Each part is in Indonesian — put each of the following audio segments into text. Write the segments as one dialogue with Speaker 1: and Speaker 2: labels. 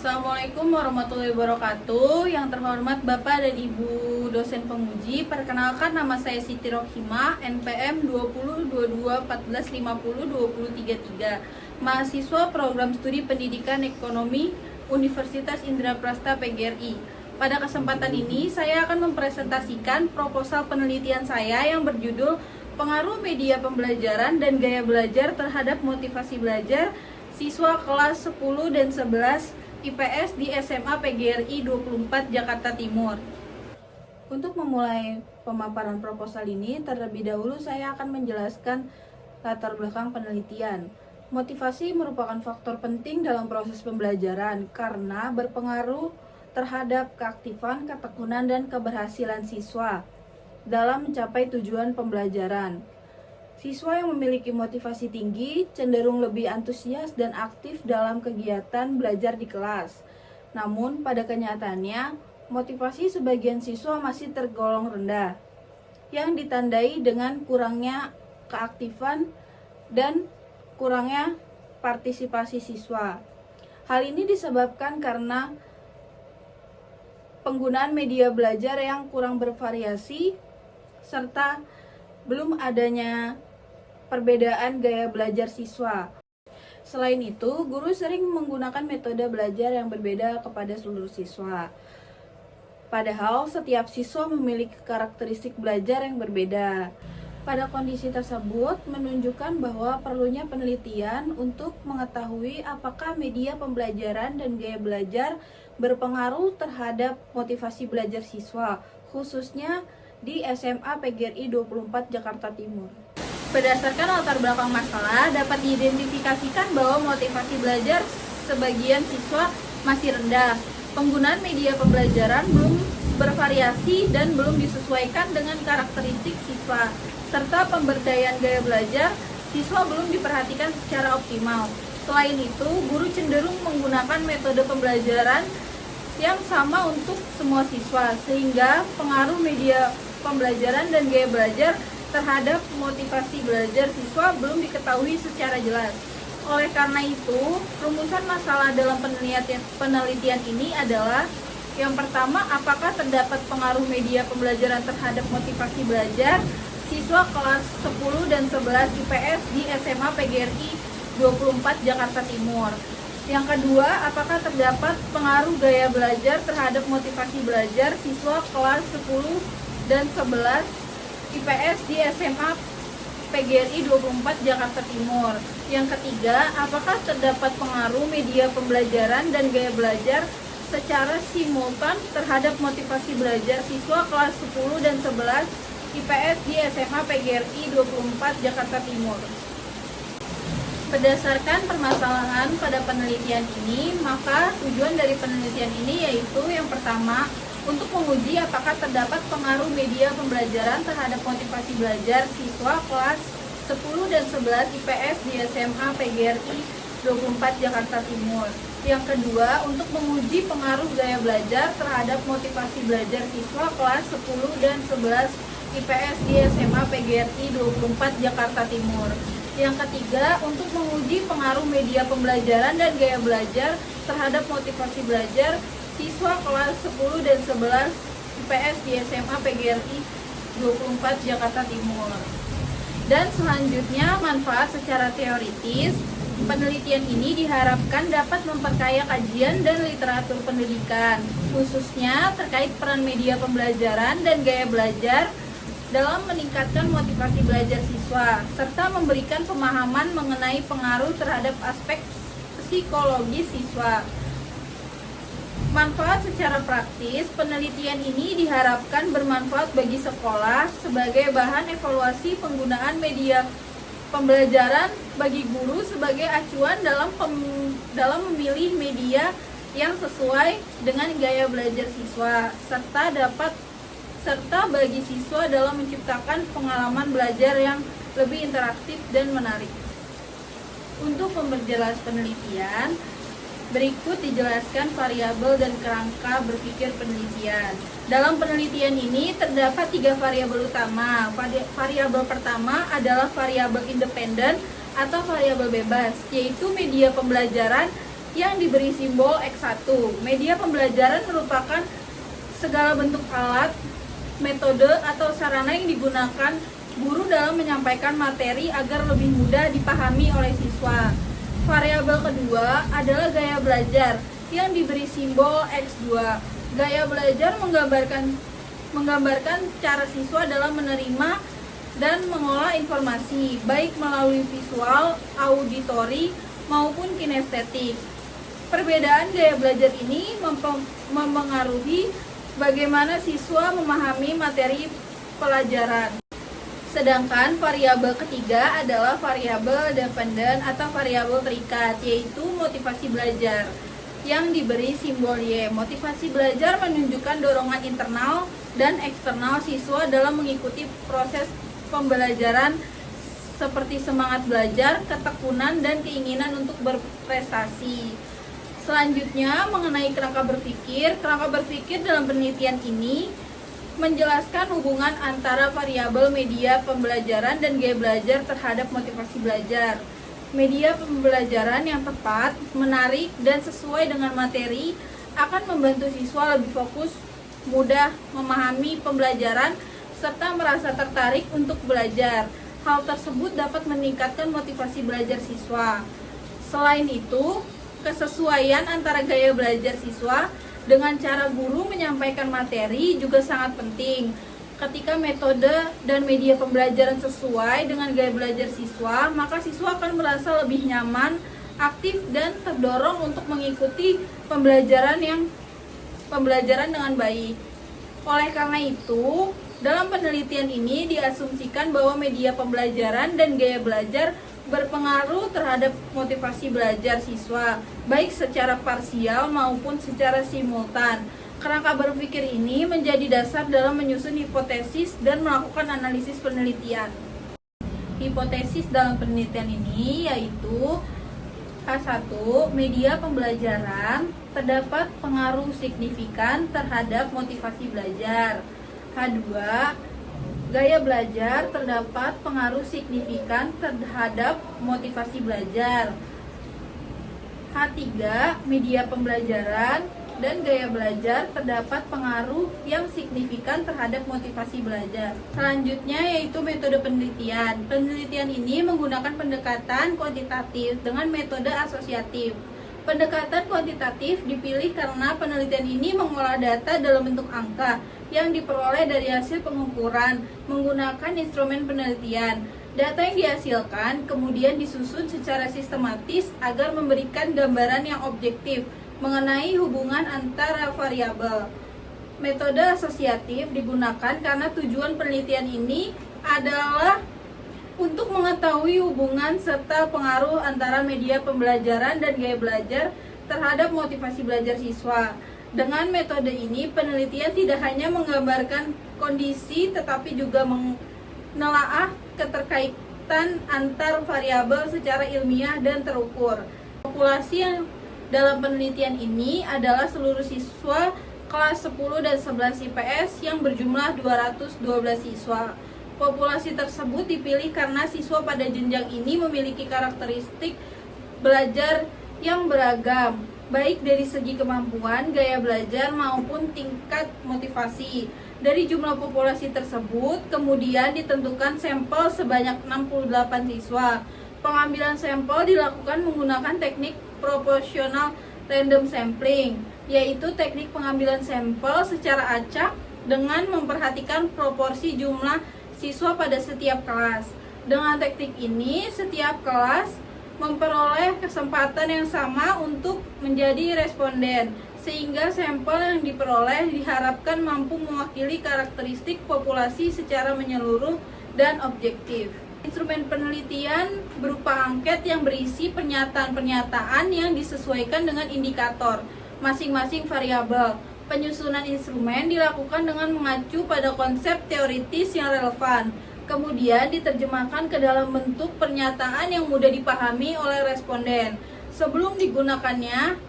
Speaker 1: Assalamualaikum warahmatullahi wabarakatuh. Yang terhormat Bapak dan Ibu dosen penguji, perkenalkan nama saya Siti Rohimah, NPM 202214502033, mahasiswa program studi pendidikan ekonomi Universitas Indraprasta PGRI. Pada kesempatan ini saya akan mempresentasikan proposal penelitian saya yang berjudul Pengaruh Media Pembelajaran dan Gaya Belajar terhadap Motivasi Belajar Siswa kelas 10 dan 11 IPS di SMA PGRI 24 Jakarta Timur. Untuk memulai pemaparan proposal ini, terlebih dahulu saya akan menjelaskan latar belakang penelitian. Motivasi merupakan faktor penting dalam proses pembelajaran karena berpengaruh terhadap keaktifan, ketekunan, dan keberhasilan siswa dalam mencapai tujuan pembelajaran. Siswa yang memiliki motivasi tinggi cenderung lebih antusias dan aktif dalam kegiatan belajar di kelas. Namun, pada kenyataannya, motivasi sebagian siswa masih tergolong rendah, yang ditandai dengan kurangnya keaktifan dan kurangnya partisipasi siswa. Hal ini disebabkan karena penggunaan media belajar yang kurang bervariasi serta belum adanya perbedaan gaya belajar siswa. Selain itu, guru sering menggunakan metode belajar yang berbeda kepada seluruh siswa. Padahal setiap siswa memiliki karakteristik belajar yang berbeda. Pada kondisi tersebut menunjukkan bahwa perlunya penelitian untuk mengetahui apakah media pembelajaran dan gaya belajar berpengaruh terhadap motivasi belajar siswa, khususnya di SMA PGRI 24 Jakarta Timur. Berdasarkan latar belakang masalah, dapat diidentifikasikan bahwa motivasi belajar sebagian siswa masih rendah. Penggunaan media pembelajaran belum bervariasi dan belum disesuaikan dengan karakteristik siswa, serta pemberdayaan gaya belajar siswa belum diperhatikan secara optimal. Selain itu, guru cenderung menggunakan metode pembelajaran yang sama untuk semua siswa, sehingga pengaruh media pembelajaran dan gaya belajar terhadap motivasi belajar siswa belum diketahui secara jelas. Oleh karena itu, rumusan masalah dalam penelitian ini adalah: yang pertama, apakah terdapat pengaruh media pembelajaran terhadap motivasi belajar siswa kelas 10 dan 11 IPS di SMA PGRI 24 Jakarta Timur. Yang kedua, apakah terdapat pengaruh gaya belajar terhadap motivasi belajar siswa kelas 10 dan 11 IPS di SMA PGRI 24 Jakarta Timur. Yang ketiga, apakah terdapat pengaruh media pembelajaran dan gaya belajar secara simultan terhadap motivasi belajar siswa kelas 10 dan 11 IPS di SMA PGRI 24 Jakarta Timur. Berdasarkan permasalahan pada penelitian ini, maka tujuan dari penelitian ini yaitu: yang pertama, untuk menguji apakah terdapat pengaruh media pembelajaran terhadap motivasi belajar siswa kelas 10 dan 11 IPS di SMA PGRI 24 Jakarta Timur. Yang kedua, untuk menguji pengaruh gaya belajar terhadap motivasi belajar siswa kelas 10 dan 11 IPS di SMA PGRI 24 Jakarta Timur. Yang ketiga, untuk menguji pengaruh media pembelajaran dan gaya belajar terhadap motivasi belajar siswa kelas 10 dan 11 IPS di SMA PGRI 24 Jakarta Timur. Dan selanjutnya, manfaat secara teoritis. Penelitian ini diharapkan dapat memperkaya kajian dan literatur pendidikan, khususnya terkait peran media pembelajaran dan gaya belajar dalam meningkatkan motivasi belajar siswa, serta memberikan pemahaman mengenai pengaruh terhadap aspek psikologis siswa. Manfaat secara praktis, penelitian ini diharapkan bermanfaat bagi sekolah sebagai bahan evaluasi penggunaan media pembelajaran, bagi guru sebagai acuan dalam memilih media yang sesuai dengan gaya belajar siswa, serta bagi siswa dalam menciptakan pengalaman belajar yang lebih interaktif dan menarik. Untuk memperjelas penelitian, berikut dijelaskan variabel dan kerangka berpikir penelitian. Dalam penelitian ini terdapat 3 variabel utama. Variabel pertama adalah variabel independen atau variabel bebas, yaitu media pembelajaran yang diberi simbol X1. Media pembelajaran merupakan segala bentuk alat, metode, atau sarana yang digunakan guru dalam menyampaikan materi agar lebih mudah dipahami oleh siswa. Variabel kedua adalah gaya belajar yang diberi simbol X2. Gaya belajar menggambarkan cara siswa dalam menerima dan mengolah informasi, baik melalui visual, auditori, maupun kinestetik. Perbedaan gaya belajar ini mempengaruhi bagaimana siswa memahami materi pelajaran. Sedangkan variabel ketiga adalah variabel dependen atau variabel terikat, yaitu motivasi belajar yang diberi simbol Y. Motivasi belajar menunjukkan dorongan internal dan eksternal siswa dalam mengikuti proses pembelajaran seperti semangat belajar, ketekunan, dan keinginan untuk berprestasi. Selanjutnya mengenai kerangka berpikir. Kerangka berpikir dalam penelitian ini menjelaskan hubungan antara variabel media pembelajaran dan gaya belajar terhadap motivasi belajar. Media pembelajaran yang tepat, menarik, dan sesuai dengan materi akan membantu siswa lebih fokus, mudah memahami pembelajaran, serta merasa tertarik untuk belajar. Hal tersebut dapat meningkatkan motivasi belajar siswa. Selain itu, kesesuaian antara gaya belajar siswa dengan cara guru menyampaikan materi juga sangat penting. Ketika metode dan media pembelajaran sesuai dengan gaya belajar siswa, maka siswa akan merasa lebih nyaman, aktif, dan terdorong untuk mengikuti pembelajaran dengan baik. Oleh karena itu, dalam penelitian ini diasumsikan bahwa media pembelajaran dan gaya belajar berpengaruh terhadap motivasi belajar siswa, baik secara parsial maupun secara simultan. Kerangka berpikir ini menjadi dasar dalam menyusun hipotesis dan melakukan analisis penelitian. Hipotesis dalam penelitian ini yaitu H1, media pembelajaran terdapat pengaruh signifikan terhadap motivasi belajar. H2, gaya belajar terdapat pengaruh signifikan terhadap motivasi belajar. H3, media pembelajaran dan gaya belajar terdapat pengaruh yang signifikan terhadap motivasi belajar. Selanjutnya yaitu metode penelitian. Penelitian ini menggunakan pendekatan kuantitatif dengan metode asosiatif. Pendekatan kuantitatif dipilih karena penelitian ini mengolah data dalam bentuk angka yang diperoleh dari hasil pengukuran menggunakan instrumen penelitian. Data yang dihasilkan kemudian disusun secara sistematis agar memberikan gambaran yang objektif mengenai hubungan antara variabel. Metode asosiatif digunakan karena tujuan penelitian ini adalah untuk mengetahui hubungan serta pengaruh antara media pembelajaran dan gaya belajar terhadap motivasi belajar siswa. Dengan metode ini, penelitian tidak hanya menggambarkan kondisi tetapi juga menelaah keterkaitan antar variabel secara ilmiah dan terukur. Populasi yang dalam penelitian ini adalah seluruh siswa kelas 10 dan 11 IPS yang berjumlah 212 siswa. Populasi tersebut dipilih karena siswa pada jenjang ini memiliki karakteristik belajar yang beragam, baik dari segi kemampuan, gaya belajar, maupun tingkat motivasi. Dari jumlah populasi tersebut, kemudian ditentukan sampel sebanyak 68 siswa. Pengambilan sampel dilakukan menggunakan teknik proporsional random sampling, yaitu teknik pengambilan sampel secara acak dengan memperhatikan proporsi jumlah siswa pada setiap kelas. Dengan teknik ini, setiap kelas memperoleh kesempatan yang sama untuk menjadi responden, sehingga sampel yang diperoleh diharapkan mampu mewakili karakteristik populasi secara menyeluruh dan objektif. Instrumen penelitian berupa angket yang berisi pernyataan-pernyataan yang disesuaikan dengan indikator masing-masing variabel. Penyusunan instrumen dilakukan dengan mengacu pada konsep teoritis yang relevan, kemudian diterjemahkan ke dalam bentuk pernyataan yang mudah dipahami oleh responden. Sebelum digunakannya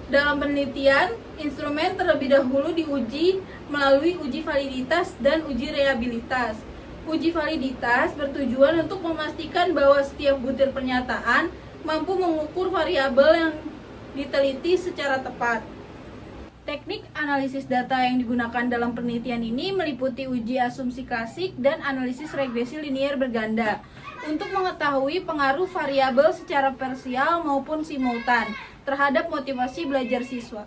Speaker 1: dalam penelitian, instrumen terlebih dahulu diuji melalui uji validitas dan uji reliabilitas. Uji validitas bertujuan untuk memastikan bahwa setiap butir pernyataan mampu mengukur variabel yang diteliti secara tepat. Teknik analisis data yang digunakan dalam penelitian ini meliputi uji asumsi klasik dan analisis regresi linier berganda untuk mengetahui pengaruh variabel secara parsial maupun simultan terhadap motivasi belajar siswa.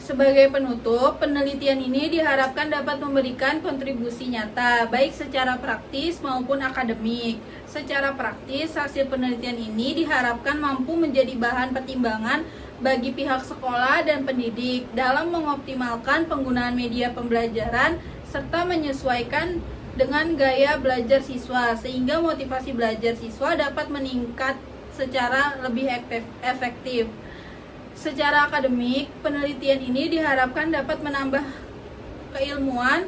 Speaker 1: Sebagai penutup, penelitian ini diharapkan dapat memberikan kontribusi nyata, baik secara praktis maupun akademik. Secara praktis, hasil penelitian ini diharapkan mampu menjadi bahan pertimbangan bagi pihak sekolah dan pendidik dalam mengoptimalkan penggunaan media pembelajaran serta menyesuaikan dengan gaya belajar siswa, sehingga motivasi belajar siswa dapat meningkat secara lebih efektif. Secara akademik, penelitian ini diharapkan dapat menambah keilmuan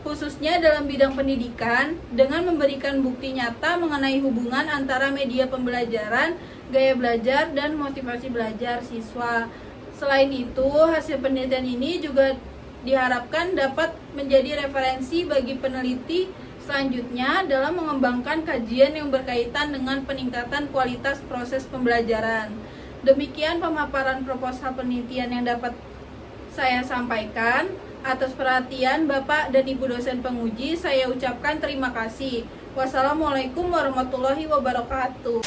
Speaker 1: khususnya dalam bidang pendidikan dengan memberikan bukti nyata mengenai hubungan antara media pembelajaran, gaya belajar, dan motivasi belajar siswa. Selain itu, hasil penelitian ini juga diharapkan dapat menjadi referensi bagi peneliti selanjutnya dalam mengembangkan kajian yang berkaitan dengan peningkatan kualitas proses pembelajaran. Demikian pemaparan proposal penelitian yang dapat saya sampaikan. Atas perhatian Bapak dan Ibu dosen penguji, saya ucapkan terima kasih. Wassalamualaikum warahmatullahi wabarakatuh.